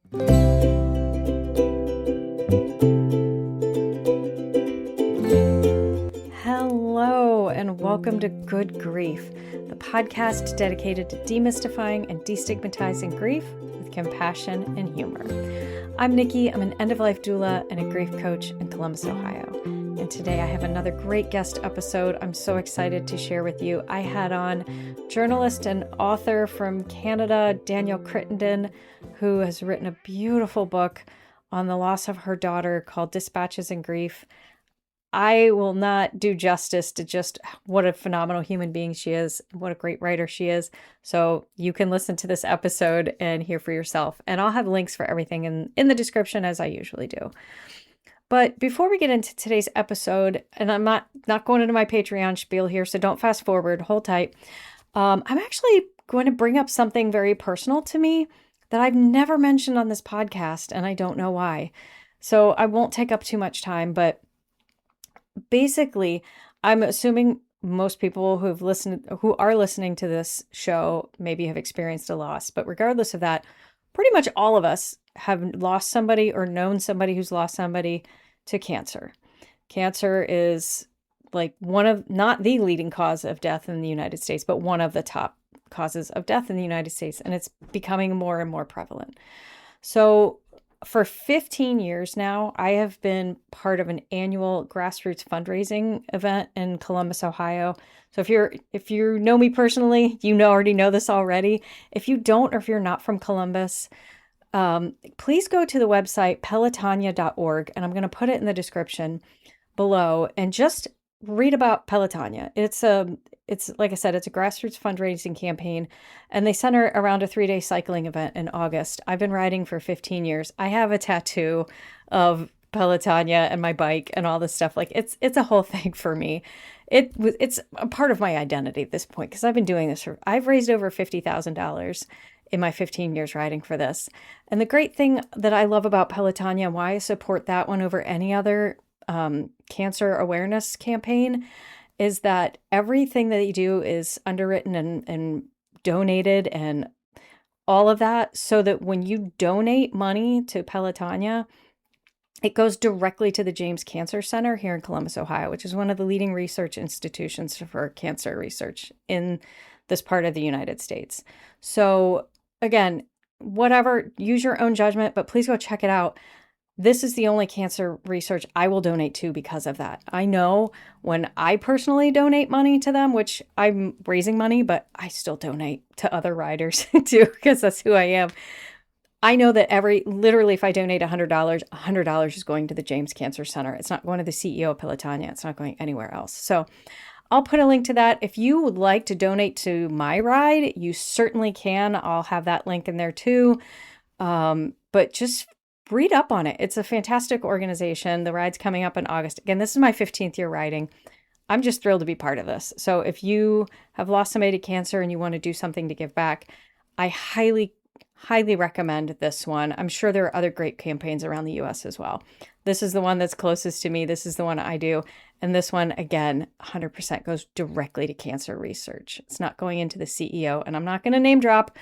Hello, and welcome to Good Grief, the podcast dedicated to demystifying and destigmatizing grief with compassion and humor. I'm Nikki. I'm an end-of-life doula and a grief coach in Columbus, Ohio. And today I have another great guest episode I'm so excited to share with you. I had on journalist and author from Canada, Danielle Crittenden, who has written a beautiful book on the loss of her daughter called Dispatches in Grief. I will not do justice to just what a phenomenal human being she is, what a great writer she is. So you can listen to this episode and hear for yourself. And I'll have links for everything in the description, as I usually do. But before we get into today's episode, and I'm not going into my Patreon spiel here, so don't fast forward, hold tight. I'm actually going to bring up something very personal to me that I've never mentioned on this podcast, and I don't know why. So I won't take up too much time, but basically, I'm assuming most people who are listening to this show maybe have experienced a loss. But regardless of that, pretty much all of us have lost somebody or known somebody who's lost somebody to cancer. Cancer is like not the leading cause of death in the United States, but one of the top causes of death in the United States. And it's becoming more and more prevalent. So for 15 years now, I have been part of an annual grassroots fundraising event in Columbus, Ohio. So if you know me personally, already know this already. If you don't, or if you're not from Columbus, please go to the website pelotonia.org, and I'm going to put it in the description below, and just read about Pelotonia. It's like I said, it's a grassroots fundraising campaign, and they center around a 3-day cycling event in August. I've been riding for 15 years. I have a tattoo of Pelotonia and my bike and all this stuff. Like it's a whole thing for me. It's a part of my identity at this point, because I've been doing this I've raised over $50,000 in my 15 years riding for this. And the great thing that I love about Pelotonia, and why I support that one over any other cancer awareness campaign, is that everything that you do is underwritten and donated and all of that, so that when you donate money to Pelotonia, it goes directly to the James Cancer Center here in Columbus, Ohio, which is one of the leading research institutions for cancer research in this part of the United States. So again, whatever, use your own judgment, but please go check it out. This is the only cancer research I will donate to because of that. I know when I personally donate money to them, which I'm raising money, but I still donate to other riders too, because that's who I am. I know that literally if I donate $100, $100 is going to the James Cancer Center. It's not going to the CEO of Pelotonia. It's not going anywhere else. So I'll put a link to that. If you would like to donate to my ride, you certainly can. I'll have that link in there too. But just read up on it. It's a fantastic organization. The ride's coming up in August. Again, this is my 15th year riding. I'm just thrilled to be part of this. So if you have lost somebody to cancer and you want to do something to give back, I highly recommend this one. I'm sure there are other great campaigns around the US as well. This is the one that's closest to me. This is the one I do. And this one, again, 100% goes directly to cancer research. It's not going into the CEO. And I'm not going to name drop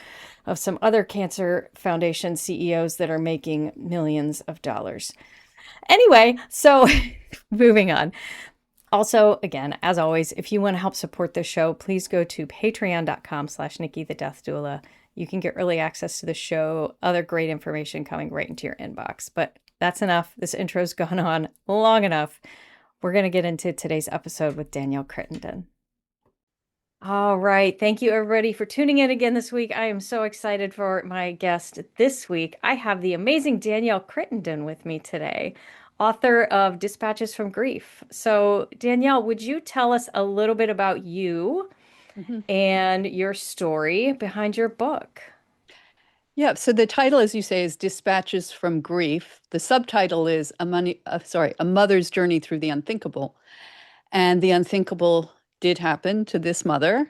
of some other cancer foundation CEOs that are making millions of dollars. Anyway, so moving on. Also, again, as always, if you want to help support this show, please go to patreon.com/Nikki the Death Doula. You can get early access to the show, other great information coming right into your inbox. But that's enough. This intro's gone on long enough. We're going to get into today's episode with Danielle Crittenden. All right. Thank you, everybody, for tuning in again this week. I am so excited for my guest this week. I have the amazing Danielle Crittenden with me today, author of Dispatches from Grief. So, Danielle, would you tell us a little bit about you and your story behind your book? Yeah, so the title, as you say, is Dispatches from Grief. The subtitle is A Mother's Journey Through the Unthinkable. And the unthinkable did happen to this mother.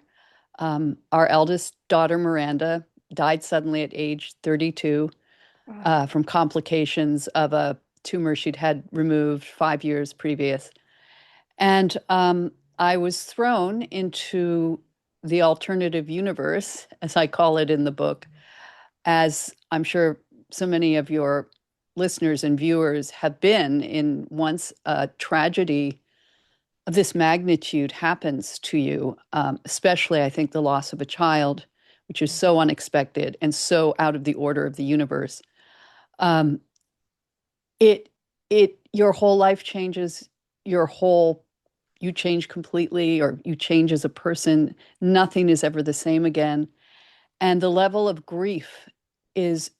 Our eldest daughter, Miranda, died suddenly at age 32 from complications of a tumor she'd had removed 5 years previous. And I was thrown into the alternative universe, as I call it in the book, as I'm sure so many of your listeners and viewers have been in once a tragedy of this magnitude happens to you, especially I think the loss of a child, which is so unexpected and so out of the order of the universe. Um, it your whole life changes, your whole you change completely, or you change as a person. Nothing is ever the same again. And the level of grief is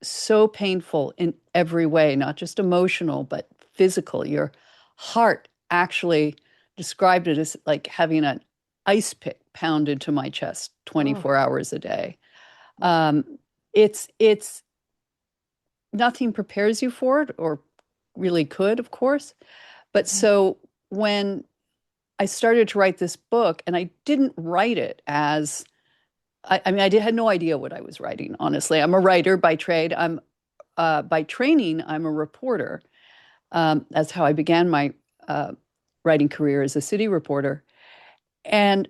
so painful in every way, not just emotional, but physical. Your heart actually described it as like having an ice pick pounded to my chest Oh, 24 hours a day. Um, it's nothing prepares you for it, or really could, of course. But yeah. so when I started to write this book, and I didn't write it as I mean, had no idea what I was writing, honestly. I'm a writer by trade. I'm by training, I'm a reporter. That's how I began my uh, writing career as a city reporter. And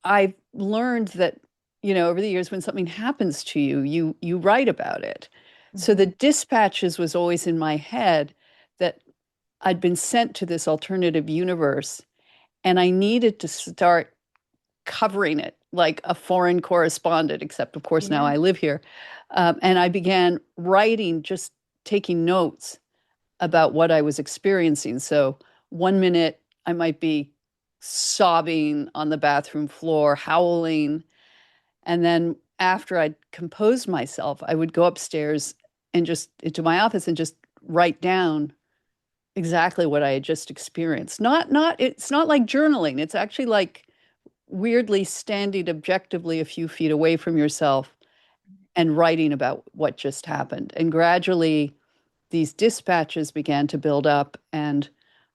I've learned that, over the years, when something happens to you, you write about it. So the Mhm. dispatches was always in my head that I'd been sent to this alternative universe, and I needed to start covering it like a foreign correspondent, except of course now Yeah. I live here. And I began writing, just taking notes about what I was experiencing. So 1 minute I might be sobbing on the bathroom floor, howling. And then after I'd composed myself, I would go upstairs and just into my office and just write down exactly what I had just experienced. It's not like journaling. It's actually like weirdly standing objectively a few feet away from yourself and writing about what just happened. And gradually, these dispatches began to build up. And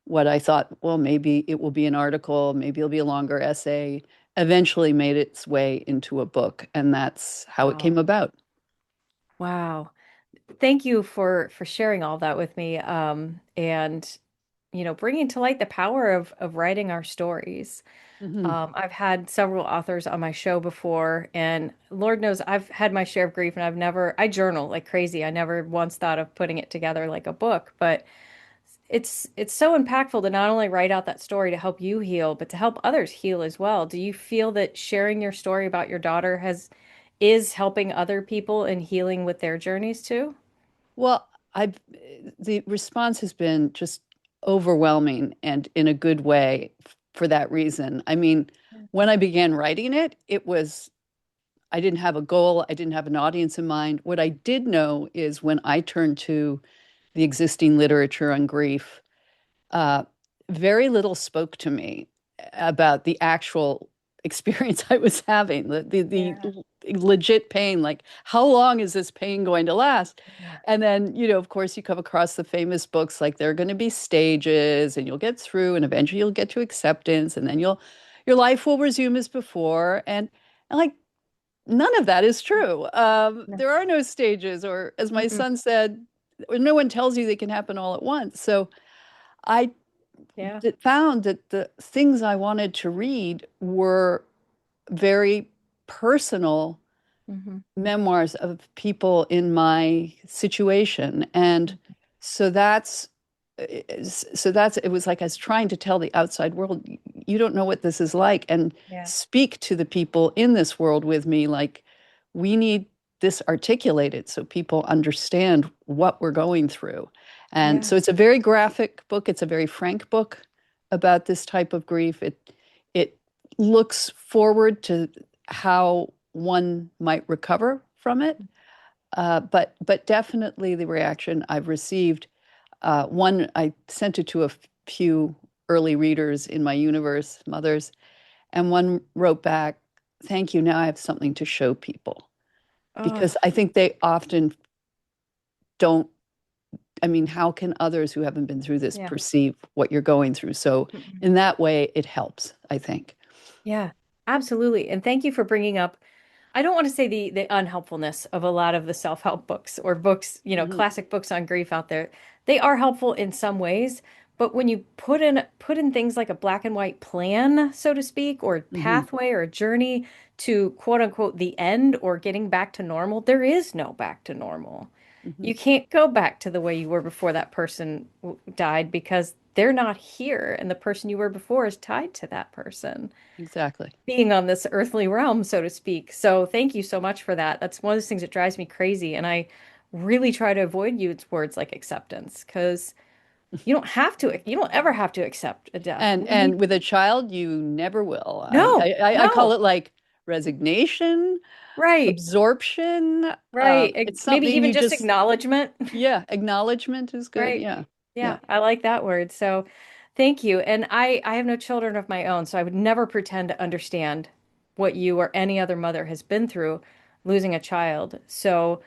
what I thought, well, maybe it will be an article, maybe it'll be a longer essay, eventually made its way into a book. And that's how it came Wow. about. Wow. Thank you for sharing all that with me. And bringing to light the power of writing our stories. Mhm. I've had several authors on my show before, and Lord knows I've had my share of grief, and I journal like crazy. I never once thought of putting it together like a book, but it's so impactful to not only write out that story to help you heal, but to help others heal as well. Do you feel that sharing your story about your daughter is helping other people in healing with their journeys too? Well, I've the response has been just overwhelming and in a good way for that reason. I mean, when I began writing it, I didn't have a goal, I didn't have an audience in mind. What I did know is when I turned to the existing literature on grief, uh, very little spoke to me about the actual experience I was having, the Yeah. legit pain, like how long is this pain going to last? Yeah. And then, of course, you come across the famous books like there are going to be stages and you'll get through and eventually you'll get to acceptance and then your life will resume as before. And like none of that is true. No. There are no stages, or as my Mm-mm. son said, no one tells you they can happen all at once. So I Yeah. found that the things I wanted to read were very personal Hmm. memoirs of people in my situation. And so it was like I was trying to tell the outside world, you don't know what this is like, and Yeah. speak to the people in this world with me like we need this articulated so people understand what we're going through. And Yeah. so it's a very graphic book, it's a very frank book about this type of grief. It looks forward to how one might recover from it. But definitely the reaction I've received. One, I sent it to a few early readers in my universe, mothers, and one wrote back, "Thank you. Now I have something to show people." Oh, Because I think they often don't. I mean, how can others who haven't been through this yeah. perceive what you're going through? So, Mhm. in that way, it helps, I think. Yeah, absolutely. And thank you for bringing up, I don't want to say the unhelpfulness of a lot of the self-help books or books, Mhm. classic books on grief out there. They are helpful in some ways, But when you put in things like a black and white plan, so to speak, or Hmm. pathway or a journey to quote unquote the end or getting back to normal, there is no back to normal. Hmm. You can't go back to the way you were before that person died because they're not here, and the person you were before is tied to that person Exactly. being on this earthly realm, so to speak. So thank you so much for that. That's one of those things that drives me crazy, and I really try to avoid use words like acceptance because you don't ever have to accept a death. And with a child, you never will. No, I call no, it like resignation, right, absorption. right. It's Maybe something even you just just, acknowledgement. yeah, acknowledgement is good. Right. Yeah. Yeah. Yeah, I like that word. So thank you. And I have no children of my own, so I would never pretend to understand what you or any other mother has been through losing a child. So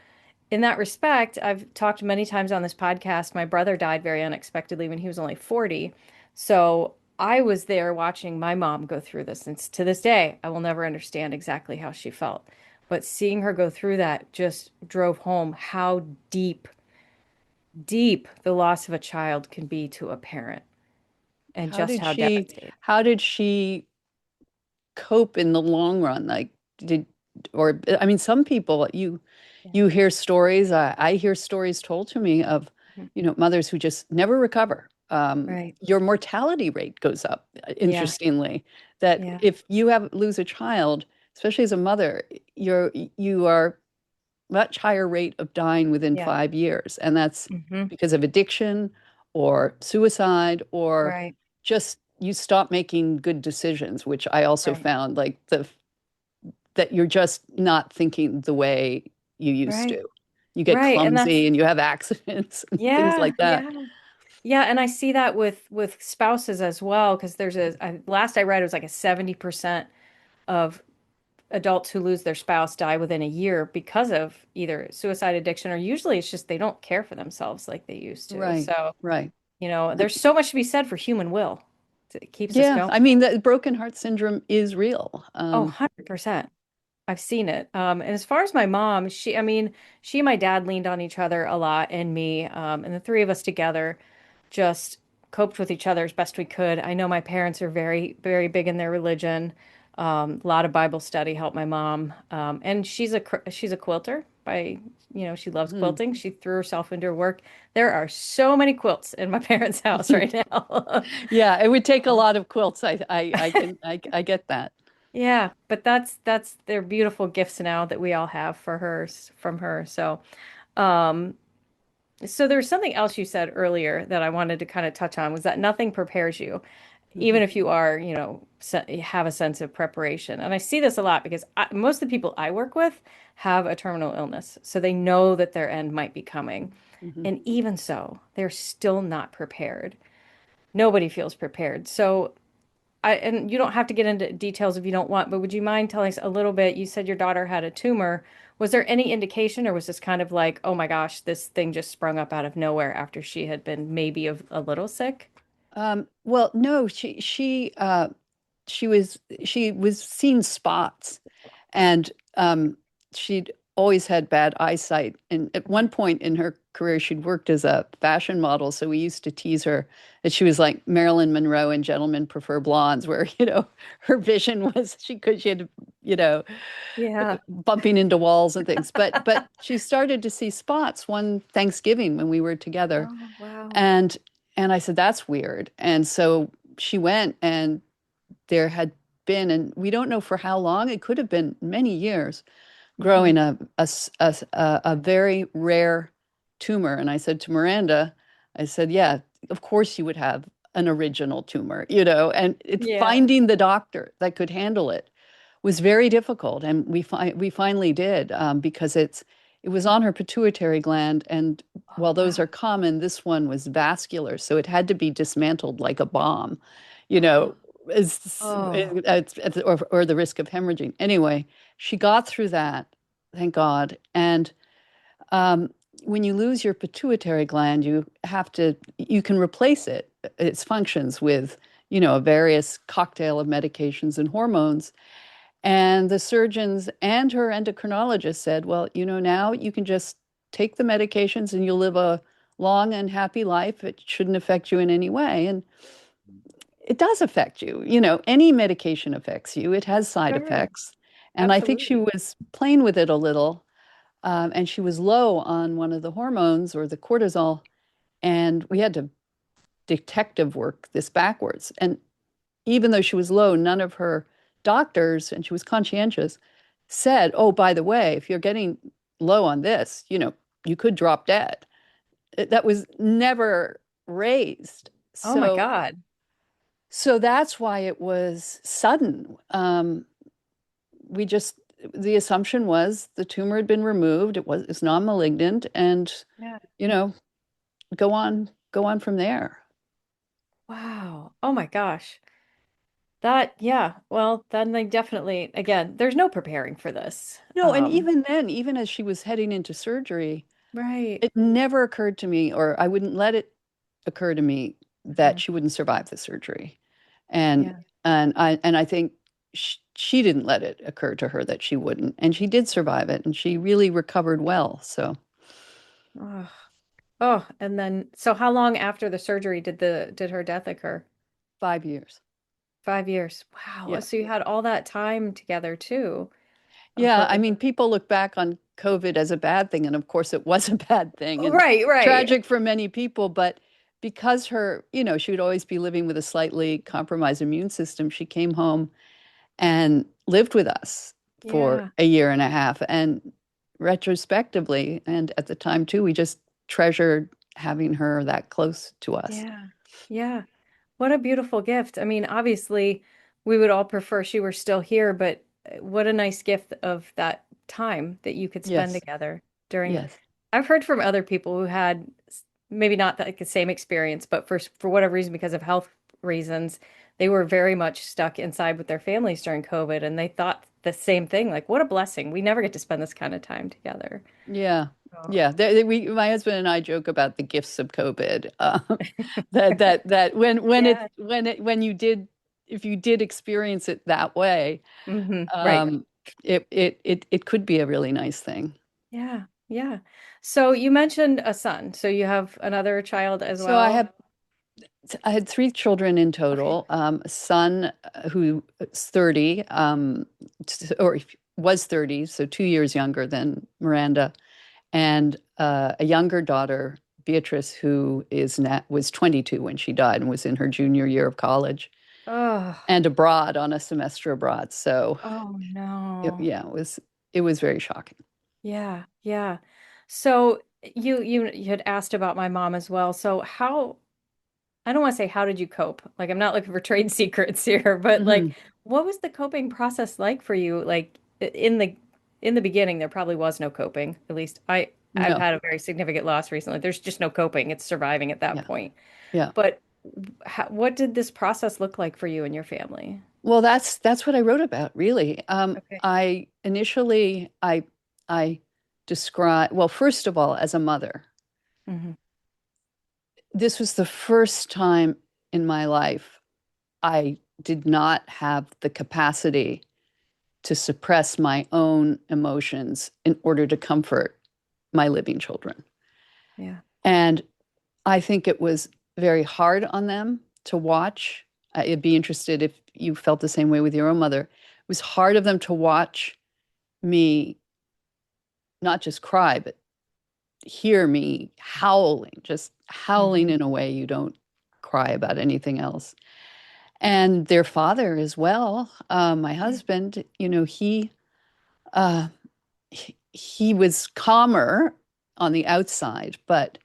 in that respect, I've talked many times on this podcast. My brother died very unexpectedly when he was only 40. So I was there watching my mom go through this. And to this day, I will never understand exactly how she felt. But seeing her go through that just drove home how deep the loss of a child can be to a parent and How just did how she, devastating. how did she cope in the long run? Like, did, or I mean, some people Yeah. you hear stories. I hear stories told to me of, Mhm. mothers who just never recover. Right. Your mortality rate goes up, Yeah. interestingly. That Yeah. if you have lose a child, especially as a mother, you are much higher rate of dying within Yeah. 5 years, and that's Hmm. because of addiction or suicide or Right. just you stop making good decisions, which I also Right. found like the that you're just not thinking the way you used Right. to. You get Right. And that's clumsy and you have accidents and things yeah. like that. Yeah. Yeah, and I see that with spouses as well, because last I read it was like a 70% of adults who lose their spouse die within a year because of either suicide, addiction, or usually it's just they don't care for themselves like they used to. Right, So, right. there's so much to be said for human will. It keeps us Yeah, going. I mean, the broken heart syndrome is real. Oh, 100%. I've seen it. And as far as my mom, I mean, she and my dad leaned on each other a lot and me, and the three of us together just coped with each other as best we could. I know my parents are very, very big in their religion. A lot of Bible study helped my mom. And she's a quilter she loves Mhm. quilting. She threw herself into her work. There are so many quilts in my parents' house right now. Yeah, it would take a lot of quilts. I get that. Yeah, but that's they're beautiful gifts now that we all have for hers from her. Um, so there's something else you said earlier that I wanted to kind of touch on was that nothing prepares you, even Mhm. if you are, have a sense of preparation. And I see this a lot because most of the people I work with have a terminal illness, so they know that their end might be coming. Mhm. And even so, they're still not prepared. Nobody feels prepared. So and you don't have to get into details if you don't want, but would you mind telling us a little bit? You said your daughter had a tumor. Was there any indication, or was this kind of like, oh my gosh, this thing just sprung up out of nowhere after she had been maybe a little sick? Well, no, she was seeing spots, and she'd always had bad eyesight. And at one point in her career, she'd worked as a fashion model, so we used to tease her that she was like Marilyn Monroe in Gentlemen Prefer Blondes, where her vision was she had you know Yeah. bumping into walls and things. But she started to see spots one Thanksgiving when we were together, Oh, wow. and and I said, that's weird. And so she went, and there had been, and we don't know for how long, it could have been many years, Hmm. growing a very rare tumor. And I said to Miranda, I said, yeah, of course you would have an original tumor, and it's Yeah. finding the doctor that could handle it was very difficult. And we finally did, because it was on her pituitary gland. And Oh, while those wow. are common, this one was vascular. So it had to be dismantled like a bomb, you know, Oh, or the risk of hemorrhaging. Anyway, she got through that, thank God. And um, when you lose your pituitary gland, you can replace its functions with, a various cocktail of medications and hormones. And the surgeons and her endocrinologist said, well, now you can just take the medications and you'll live a long and happy life. It shouldn't affect you in any way. And it does affect you. Any medication affects you. It has side Sure. effects. And I think she Absolutely. was playing with it a little. And she was low on one of the hormones or the cortisol. And we had to detective work this backwards. And even though she was low, none of her doctors, and she was conscientious, said, oh, by the way, if you're getting low on this, you could drop dead. That was never raised. Oh my So, God. so that's why it was sudden. We just, the assumption was the tumor had been removed. It's non-malignant, and Yeah. you know, go on from there. Wow. Oh my gosh. That, yeah. Well, then they definitely, again, there's no preparing for this. No, and even then, even as she was heading into surgery, Right. it never occurred to me, or I wouldn't let it occur to me that Mhm. she wouldn't survive the surgery. And Yeah. and I think she didn't let it occur to her that she wouldn't. And she did survive it, and she really recovered well. So Oh, oh, and then so how long after the surgery did her death occur? 5 years. 5 years. Wow. Yeah. So you had all that time together too of Yeah, I her. mean, people look back on COVID as a bad thing, and of course it was a bad thing Oh, and right, right. tragic for many people, but because she would always be living with a slightly compromised immune system, she came home and lived with us for Yeah. a year and a half. And retrospectively, and at the time too, we just treasured having her that close to us. Yeah. Yeah. What a beautiful gift. I mean, obviously, we would all prefer she were still here, but what a nice gift of that time that you could spend Yes, together during. yes, I've heard from other people who had maybe not like the same experience, but for whatever reason, because of health reasons, they were very much stuck inside with their families during COVID, and they thought the same thing, like, what a blessing. We never get to spend this kind of time together. yeah. Oh. Yeah, my husband and I joke about the gifts of COVID. That Yeah. when you did, if you did experience it that way, Right. um, it could be a really nice thing. Yeah. Yeah. So you mentioned a son. So you have another child as So I well. have I had three children in Okay. total. A son who is 30, or was 30, so 2 years younger than Miranda, and a younger daughter, Beatrice, who was 22 when she died and was in her junior year of college Oh, and abroad on a semester abroad. So oh no. yeah, it was very shocking. Yeah, yeah. So you had asked about my mom as well. So how I don't want to say how did you cope? Like I'm not looking for trade secrets here, but like Mhm. what was the coping process like for you? Like in the beginning there probably was no coping. At least I've No, had a very significant loss recently. There's just no coping. It's surviving at that yeah, point. yeah. But what did this process look like for you and your family? Well, that's what I wrote about, really. Okay. I initially I describe well, first of all, as a mother, Hmm. this was the first time in my life I did not have the capacity to suppress my own emotions in order to comfort my living children. Yeah. And I think it was very hard on them to watch. I'd be interested if you felt the same way with your own mother. It was hard of them to watch me not just cry, but hear me howling, just howling Hmm. in a way you don't cry about anything else. And their father as well, my Yeah. husband, uh, he was calmer on the outside, but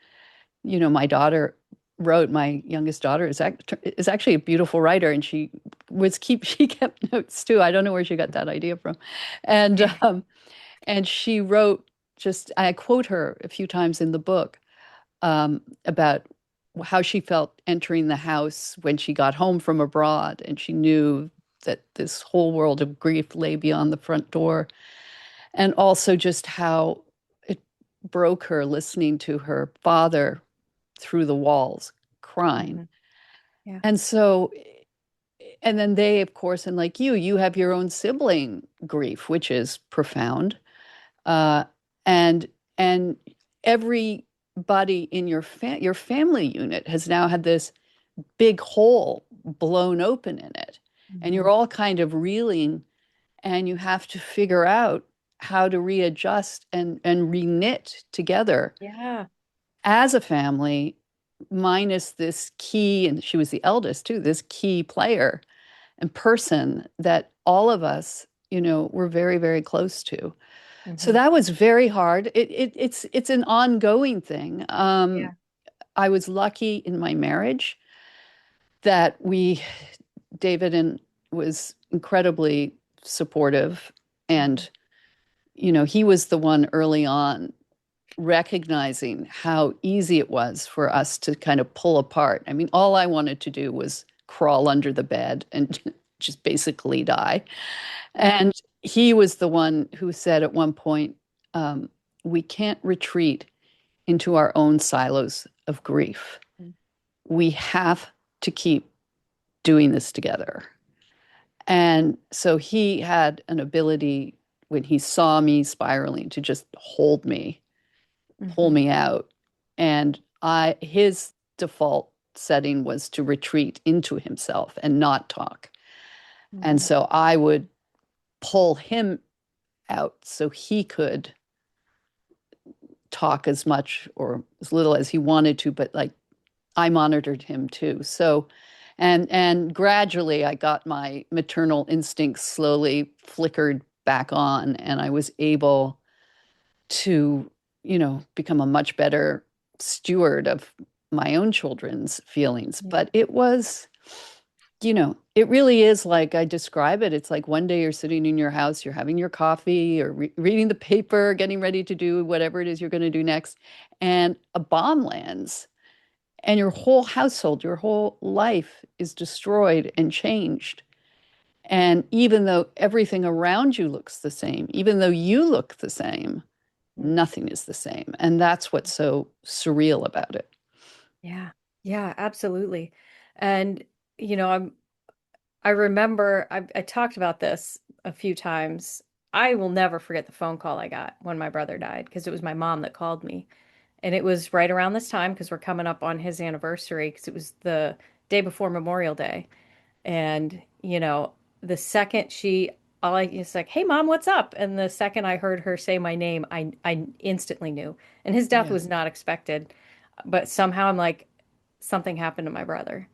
my youngest daughter is actually a beautiful writer, and she kept notes too. I don't know where she got that idea from, and she wrote, just I quote her a few times in the book, about how she felt entering the house when she got home from abroad, and she knew that this whole world of grief lay beyond the front door, and also just how it broke her listening to her father through the walls crying. Hmm. Yeah. And so, and then they, of course, and like you have your own sibling grief, which is profound. Uh, and and every everybody in your family unit has now had this big hole blown open in it. And Mhm. you're all kind of reeling, and you have to figure out how to readjust and reknit together Yeah. as a family, minus this key, and she was the eldest too, this key player and person that all of us, were very, very close to. So Hmm. that was very hard. It's an ongoing thing. Yeah. I was lucky in my marriage that David and was incredibly supportive, Mhm. and he was the one early on recognizing how easy it was for us to kind of pull apart. I mean, all I wanted to do was crawl under the bed and just basically die. Yeah. And he was the one who said at one point, we can't retreat into our own silos of grief. We have to keep doing this together. And so he had an ability when he saw me spiraling to just hold me, pull Hmm. me out. And his default setting was to retreat into himself and not talk. And Hmm. so I would pull him out so he could talk as much or as little as he wanted to, but like I monitored him too. So and gradually I got my maternal instincts slowly flickered back on, and I was able to, become a much better steward of my own children's feelings. Yeah. But it really is like I describe it. It's like one day you're sitting in your house, you're having your coffee or reading the paper, getting ready to do whatever it is you're going to do next, and a bomb lands, and your whole household, your whole life is destroyed and changed. And even though everything around you looks the same, even though you look the same, nothing is the same. And that's what's so surreal about it. Yeah. Yeah, absolutely. And you know, I remember I talked about this a few times. I will never forget the phone call I got when my brother died because it was my mom that called me. And it was right around this time because we're coming up on his anniversary because it was the day before Memorial Day. And, the second all I was like, "Hey mom, what's up?" And the second I heard her say my name, I instantly knew. And his death Yeah. was not expected, but somehow I'm like, something happened to my brother.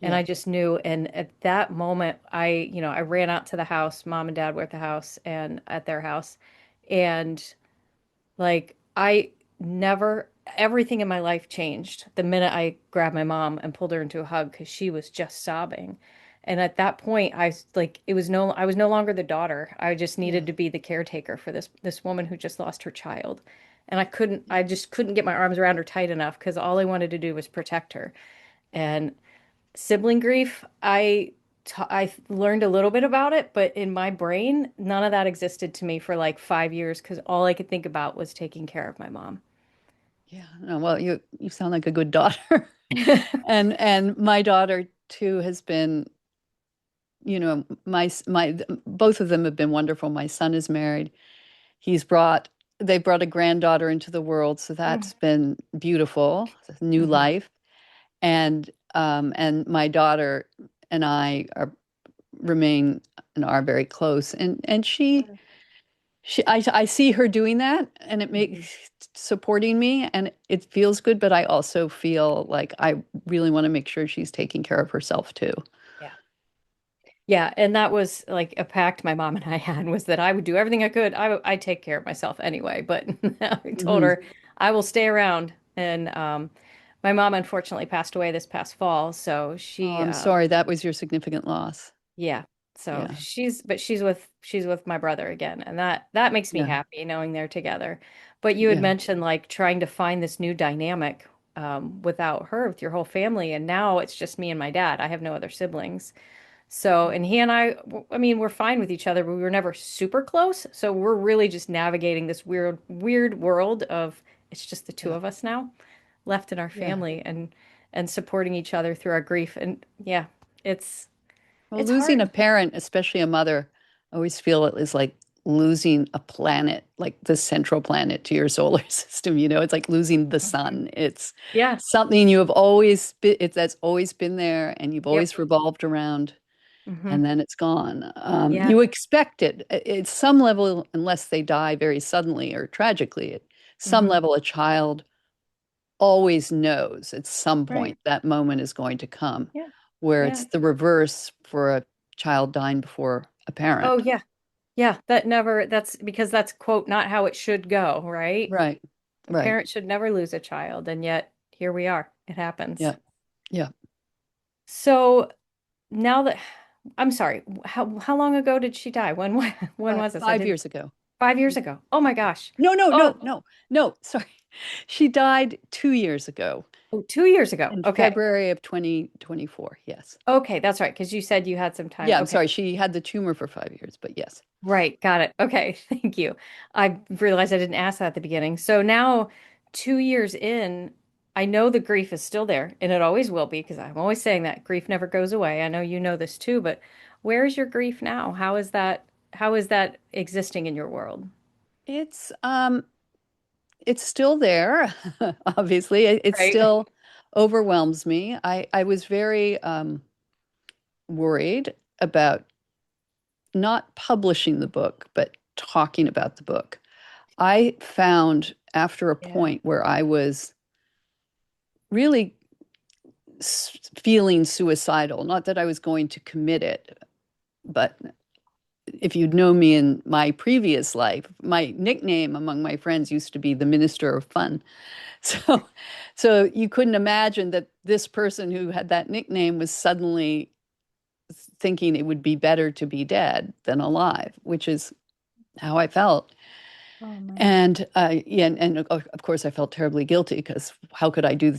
And Yeah. I just knew. And at that moment, I ran out to the house. Mom and dad were at the house and at their house. And like, I never, everything in my life changed the minute I grabbed my mom and pulled her into a hug because she was just sobbing. And at that point, I was no longer the daughter. I just Yeah. needed to be the caretaker for this woman who just lost her child. And I Yeah. just couldn't get my arms around her tight enough because all I wanted to do was protect her. And sibling grief, I learned a little bit about it, but in my brain, none of that existed to me for like 5 years because all I could think about was taking care of my mom. Yeah. No, well, you sound like a good daughter. And my daughter too has been, my both of them have been wonderful. My son is married. He's brought they brought a granddaughter into the world, so that's been beautiful, new Mhm. life. And my daughter and I remain and are very close. And I see her doing that, and it Mhm. makes supporting me, and it feels good, but I also feel like I really want to make sure she's taking care of herself too. Yeah. Yeah, and that was like a pact my mom and I had was that I would do everything I could. I'd take care of myself anyway, but I told Hmm. her I will stay around. And my mom unfortunately passed away this past fall, so Oh, she I'm sorry, that was your significant loss. yeah. So Yeah. she's with my brother again, and that makes me Yeah. happy knowing they're together. But you had Yeah. mentioned like trying to find this new dynamic without her with your whole family, and now it's just me and my dad. I have no other siblings. So, and he and I mean, we're fine with each other, but we were never super close. So we're really just navigating this weird world of it's just the two Yeah. of us now left in our Yeah. family and supporting each other through our grief. And yeah, it's Well, it's losing a hard. parent, especially a mother, I always feel it is like losing a planet, like the central planet to your solar system. It's like losing the Mhm. sun. It's Yeah. something you have always been, that's always been there and you've Yep. always revolved around, Hmm. and then it's gone. Yeah. You expect it at some level, unless they die very suddenly or tragically, at some Hmm. level, a child always knows at some Right. point that moment is going to come, Yeah. where Yeah. it's the reverse for a child dying before a Oh, parent. yeah. Yeah. That's because that's, quote, not how it should go, right? Right, A right. parent should never lose a child, and yet here we are. It happens. Yeah, yeah. So now that I'm sorry, how long ago did she die? When was this? I 5 did years ago. 5 years ago. Oh my gosh. No, no, Oh, no, no, no. Sorry. She died 2 years ago oh, 2 years ago. in Okay. February of 2024. Yes. Okay, that's right, because you said you had some time. Yeah, I'm Okay. sorry. She had the tumor for 5 years, but yes. Right, got it. Okay, thank you. I realized I didn't ask that at the beginning. So now, 2 years in, I know the grief is still there, and it always will be, because I'm always saying that grief never goes away. I know you know this too, but where is your grief now? How is that existing in your world? It's um it's still there, obviously. It Right. still overwhelms me. I was very worried about not publishing the book, but talking about the book. I found after a Yeah. point where I was really feeling suicidal, not that I was going to commit it, but if you'd known me in my previous life, my nickname among my friends used to be the Minister of Fun. So, so you couldn't imagine that this person who had that nickname was suddenly thinking it would be better to be dead than alive, which is how I felt. Oh man. And yeah, and of course I felt terribly guilty because how could I do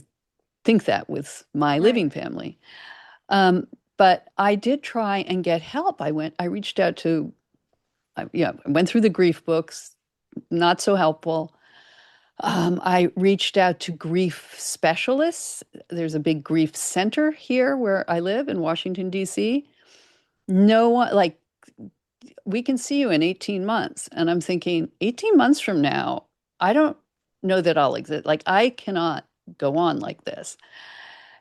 think that with my Right. living family? Um, but I did try and get help. I reached out to, yeah, I went through the grief books, not so helpful. I reached out to grief specialists. There's a big grief center here where I live in Washington, D.C. No one, like, we can see you in 18 months. And I'm thinking, 18 months from now, I don't know that I'll exist. Like, I cannot go on like this.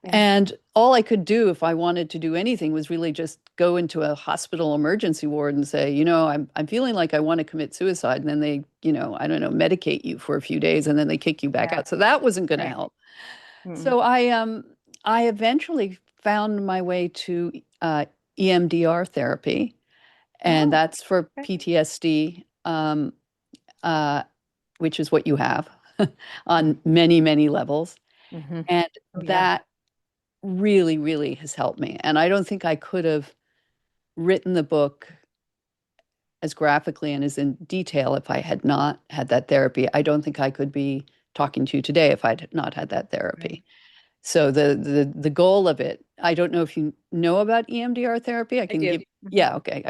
Yeah. And all I could do if I wanted to do anything was really just go into a hospital emergency ward and say, I'm feeling like I want to commit suicide. And then they, I don't know, medicate you for a few days and then they kick you back Yeah. out. So that wasn't going to Right. help. Mm. So I eventually found my way to EMDR therapy, and Oh, that's for okay. PTSD, uh, which is what you have Mm. on many, many levels. Hmm. And Oh yeah. that really, really has helped me. And I don't think I could have written the book as graphically and as in detail if I had not had that therapy. I don't think I could be talking to you today if I'd not had that Right. therapy. So the goal of it, I don't know if you know about EMDR therapy. I I can do. give, Mhm. yeah, okay.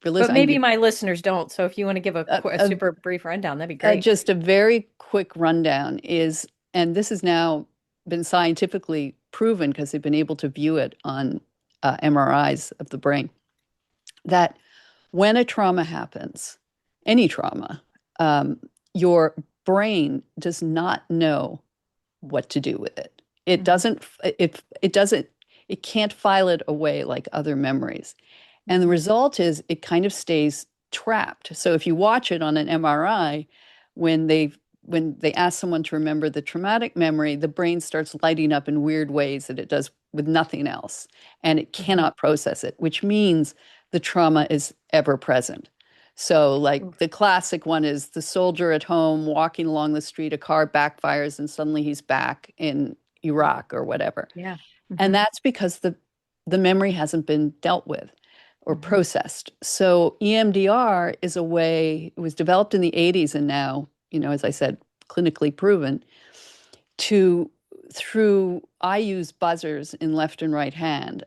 For But listeners, I can maybe give my listeners don't. So if you want to give a, a a, super brief rundown, that'd be great. just a very quick rundown is, and this has now been scientifically proven because they've been able to view it on MRIs of the brain, that when a trauma happens, any trauma, um, your brain does not know what to do with it. It Hmm. doesn't, it doesn't, it can't file it away like other memories. And the Hmm. result is it kind of stays trapped. So if you watch it on an MRI, when they when they ask someone to remember the traumatic memory, the brain starts lighting up in weird ways that it does with nothing else, and it Hmm. cannot process it, which means the trauma is ever present. So, like Oof. the classic one is the soldier at home walking along the street, a car backfires, and suddenly he's back in Iraq or whatever. Yeah. Hmm. And that's because the memory hasn't been dealt with or Hmm. processed. So EMDR is a way, it was developed in the 80s and now, as I said, clinically proven to through I use buzzers in left and right hand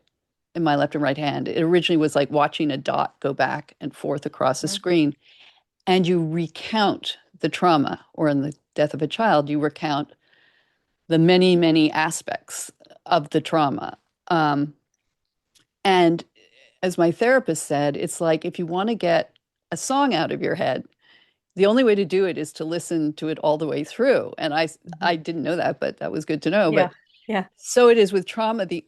in my left and right hand. It originally was like watching a dot go back and forth across a Hmm. screen, and you recount the trauma, or in the death of a child, you recount the many, many aspects of the trauma. And as my therapist said, it's like if you want to get a song out of your head, the only way to do it is to listen to it all the way through. And I Mhm. didn't know that, but that was good to know. Yeah. But Yeah. so it is with trauma. The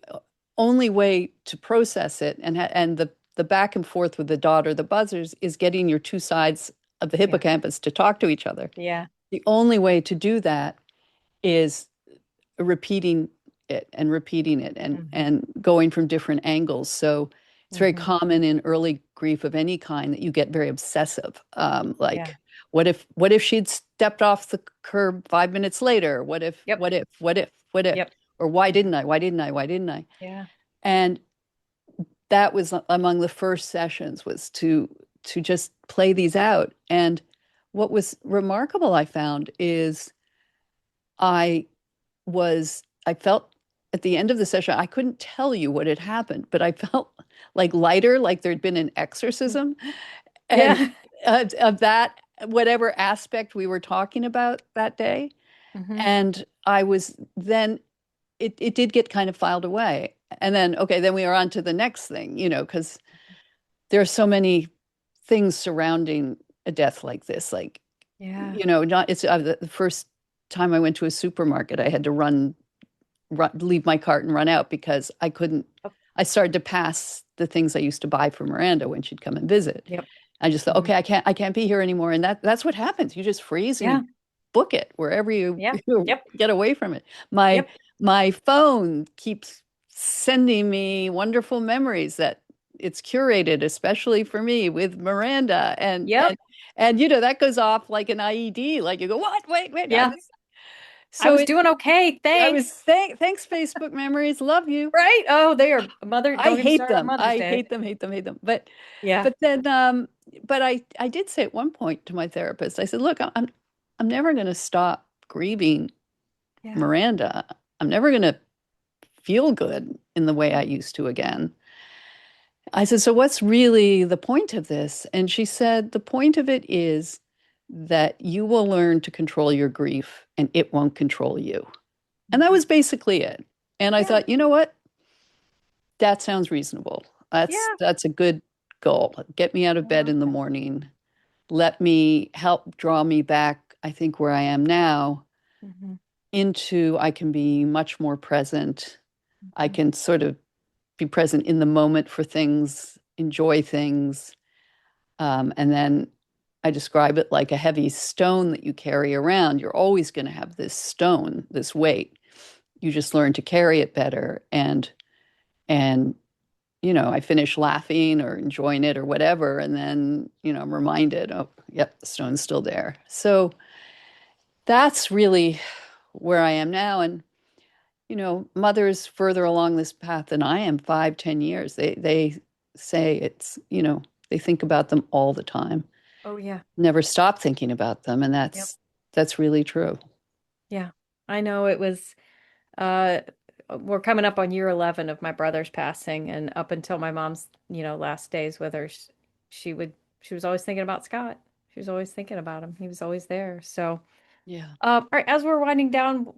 only way to process it and the back and forth with the dot or the buzzers is getting your two sides of the Yeah. hippocampus to talk to each other. Yeah. The only way to do that is repeating it and repeating it Hmm. and going from different angles. So it's very Hmm. common in early grief of any kind that you get very obsessive. Yeah. Like, what if she'd stepped off the curb 5 minutes later? What if, Yep. what if, what if, what if? Yep. Or why didn't I? Why didn't I? Why didn't I? Yeah. And that was among the first sessions was to just play these out. And what was remarkable, I found, is I I felt at the end of the session, I couldn't tell you what had happened, but I felt like lighter, like there'd been an exorcism and Yeah. of that, whatever aspect we were talking about that day. Hmm. And I was then, it did get kind of filed away. And then, okay, then we are on to the next thing, because there are so many things surrounding a death like this. Like, Yeah. not, it's the first time I went to a supermarket, I had to leave my cart and run out because I couldn't. Oh, I started to pass the things I used to buy for Miranda when she'd come and visit. yep. I just thought, Hmm. okay, I can't be here anymore, and that's what happens. You just freeze and Yeah. you book it wherever you, Yeah. you Yep. get away from it. My Yep. my phone keeps sending me wonderful memories that it's curated especially for me with Miranda and Yep. and and that goes off like an IED. Like you go, what? Wait, I Yeah. was I so was it doing okay. I was Thanks. thanks Facebook memories. Love you. Right? Oh, they are mother. I Don't get me hate started on them. Mother's I Day. hate them, hate them, hate them. But Yeah. but then but I did say at one point to my therapist, I said, look, I'm never going to stop grieving Yeah. Miranda. I'm never going to feel good in the way I used to again. I said, so what's really the point of this? And she said, the point of it is that you will learn to control your grief and it won't control you. And that Mhm. was basically it. And I Yeah. thought, you know what? That sounds reasonable. That's Yeah. that's a good goal. Get me out of I bed love in the that. morning. Let me help draw me back, I think, where I am now Hmm. into I can be much more present. I Hmm. can sort of be present in the moment for things, enjoy things. And then I describe it like a heavy stone that you carry around. You're always going to have this stone, this weight. You just learn to carry it better. And I finish laughing or enjoying it or whatever. And then, I'm reminded, oh, yep, the stone's still there. So that's really where I am now. And, mothers further along this path than I am, 5, 10 years, they say they think about them all the time, Oh, yeah. never stop thinking about them. And Yep. that's really true. Yeah. I know it was, uh, we're coming up on year 11 of my brother's passing, and up until my mom's, last days with her, she would, she was always thinking about Scott. She was always thinking about him. He was always there. So, Yeah. all right, as we're winding down,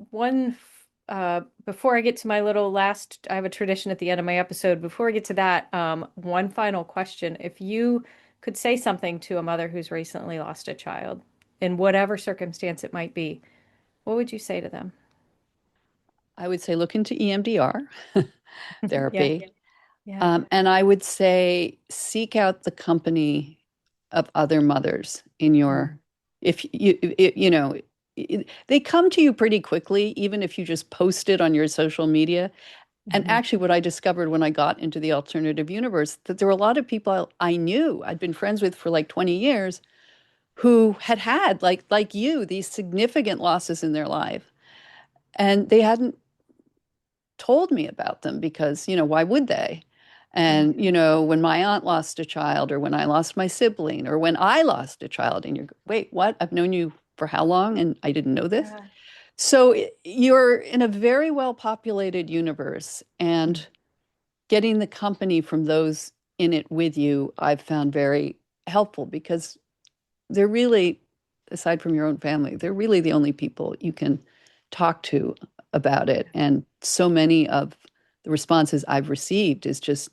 before I get to my little last, I have a tradition at the end of my episode. Before I get to that, one final question. If you could say something to a mother who's recently lost a child, in whatever circumstance it might be, what would you say to them? I would say look into EMDR Yeah, therapy. yeah. And I would say seek out the company of other mothers in your, Mm, if you, they come to you pretty quickly, even if you just post it on your social media. And mhm. actually, what I discovered when I got into the alternative universe, that there were a lot of people I knew, I'd been friends with for like 20 years, who had like you, these significant losses in their life. And they hadn't told me about them because, why would they? Yeah, And, when my aunt lost a child, or when I lost my sibling, or when I lost a child, and you're, wait, what? I've known you for how long? And I didn't know this. yeah. So you're in a very well populated universe, Mm, and getting the company from those in it with you, I've found very helpful because they're really, aside from your own family, they're really the only people you can talk to about it. And so many of the responses I've received is just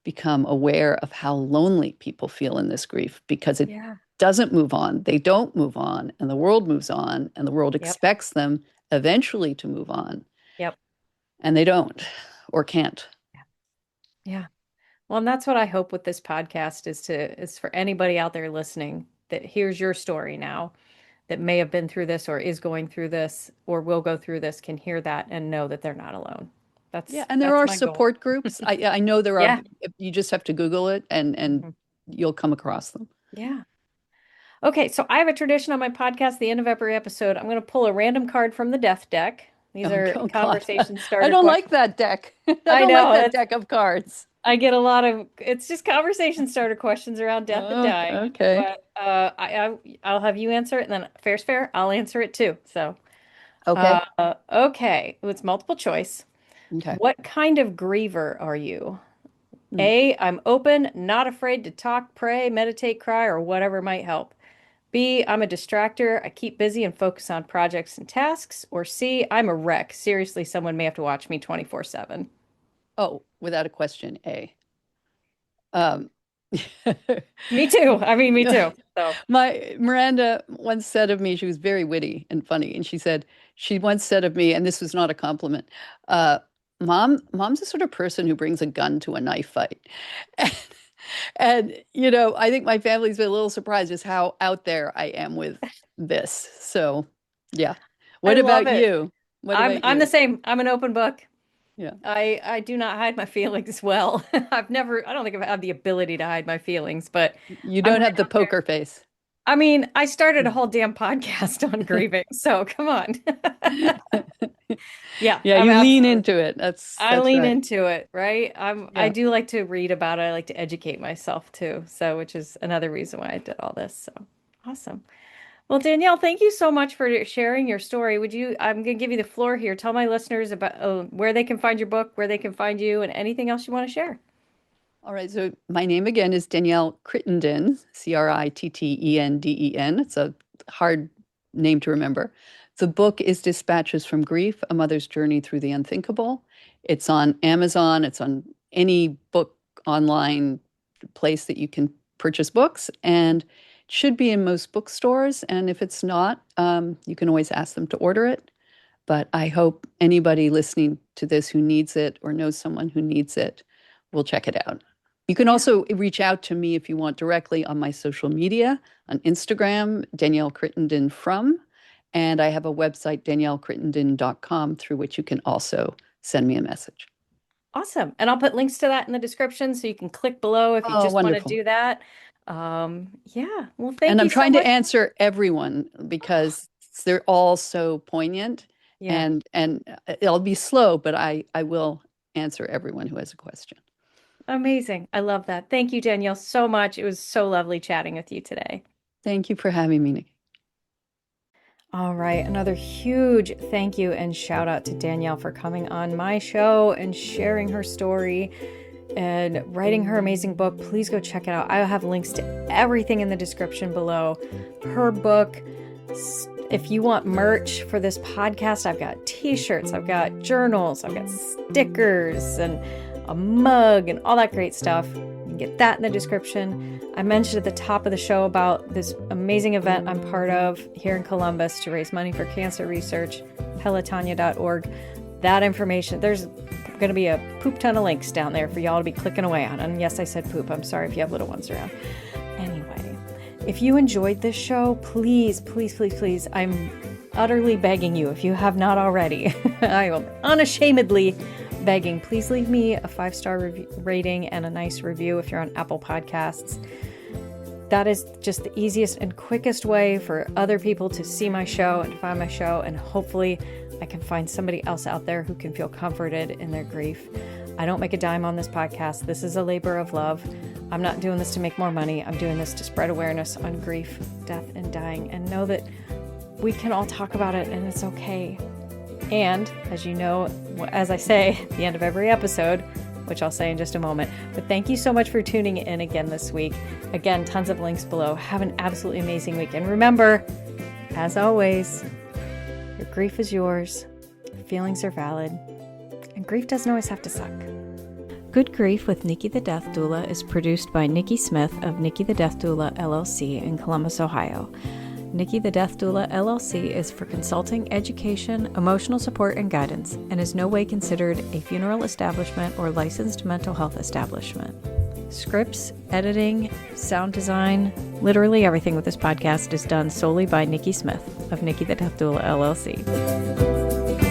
become aware of how lonely people feel in this grief because it Yeah. doesn't move on. They don't move on, and the world moves on, and the world Yep. expects them eventually to move on, Yep. and they don't or can't. Yeah. Well, and that's what I hope with this podcast is for anybody out there listening that hears your story now that may have been through this or is going through this or will go through this can hear that and know that they're not alone. Yeah, That's and there that's are my goal. support groups. I know there are. Yeah. You just have to Google it, and Mhm. you'll come across them. Yeah. Okay, so I have a tradition on my podcast, the end of every episode. I'm going to pull a random card from the death deck. These Oh, are oh God, conversation I starter don't like questions. that deck. I I don't like know that that's deck of cards. I get a lot of it's just conversation starter questions around death and Oh, dying. okay, But I'll have you answer it, and then fair's fair. I'll answer it too. So okay, okay, it's multiple choice. okay. What kind of griever are you? Hmm. A, I'm open, not afraid to talk, pray, meditate, cry, or whatever might help. B, I'm a distractor. I keep busy and focus on projects and tasks. Or C, I'm a wreck. Seriously, someone may have to watch me 24/7. Oh, without a question, A. Um, Me too. I mean, me no, too. So my Miranda once said of me, she was very witty and funny, and she once said of me, and this was not a compliment, uh, mom's the sort of person who brings a gun to a knife fight. And, I think my family's been a little surprised just how out there I am with this. So, yeah. I What love about it. you? What I'm about I'm the you? same. I'm an open book. Yeah. I do not hide my feelings well. I don't think I've had the ability to hide my feelings, but You I'm don't right have the out there. poker face. I mean, I started a whole damn podcast on grieving, so come on. Yeah, Yeah, I'm you lean absolutely. into it. That's I that's lean right. into it, right? I Yeah. do like to read about it. I like to educate myself too. So, which is another reason why I did all this. So, awesome. Well, Danielle, thank you so much for sharing your story. I'm going to give you the floor here. Tell my listeners about where they can find your book, where they can find you, and anything else you want to share. All right. So my name again is Danielle Crittenden, Crittenden. It's a hard name to remember. The book is Dispatches from Grief, A Mother's Journey Through the Unthinkable. It's on Amazon. It's on any book online place that you can purchase books, and it should be in most bookstores. And if it's not, you can always ask them to order it. But I hope anybody listening to this who needs it or knows someone who needs it will check it out. You can Yeah. also reach out to me if you want directly on my social media, on Instagram, Danielle Crittenden from, and I have a website, daniellecrittenden.com, through which you can also send me a message. Awesome. And I'll put links to that in the description so you can click below if you Oh, just want to wonderful. do that. Yeah. Well, thank And I'm you so trying to much. answer everyone because they're all so poignant, Yeah. and it'll be slow, but I will answer everyone who has a question. Amazing. I love that. Thank you, Danielle, so much. It was so lovely chatting with you today. Thank you for having me, Nikki. All right. Another huge thank you and shout out to Danielle for coming on my show and sharing her story and writing her amazing book. Please go check it out. I'll have links to everything in the description below. Her book. If you want merch for this podcast, I've got t-shirts, I've got journals, I've got stickers and a mug and all that great stuff. You can get that in the description. I mentioned at the top of the show about this amazing event I'm part of here in Columbus to raise money for cancer research, pelotonia.org. That information, there's going to be a poop ton of links down there for y'all to be clicking away on. And yes, I said poop. I'm sorry if you have little ones around. Anyway, if you enjoyed this show, please, please, please, please, I'm utterly begging you, if you have not already, I am unashamedly begging, please leave me a 5-star rating and a nice review if you're on Apple Podcasts. That is just the easiest and quickest way for other people to see my show and to find my show, and hopefully I can find somebody else out there who can feel comforted in their grief. I don't make a dime on this podcast. This is a labor of love. I'm not doing this to make more money. I'm doing this to spread awareness on grief, death, and dying, and know that we can all talk about it and it's okay. And as you know, as I say at the end of every episode, which I'll say in just a moment, but thank you so much for tuning in again this week. Again, tons of links below. Have an absolutely amazing week. And remember, as always, your grief is yours, your feelings are valid, and grief doesn't always have to suck. Good Grief with Nikki the Death Doula is produced by Nikki Smith of Nikki the Death Doula LLC in Columbus, Ohio. Nikki the Death Doula LLC is for consulting, education, emotional support, and guidance, and is no way considered a funeral establishment or licensed mental health establishment. Scripts, editing, sound design, literally everything with this podcast is done solely by Nikki Smith of Nikki the Death Doula LLC.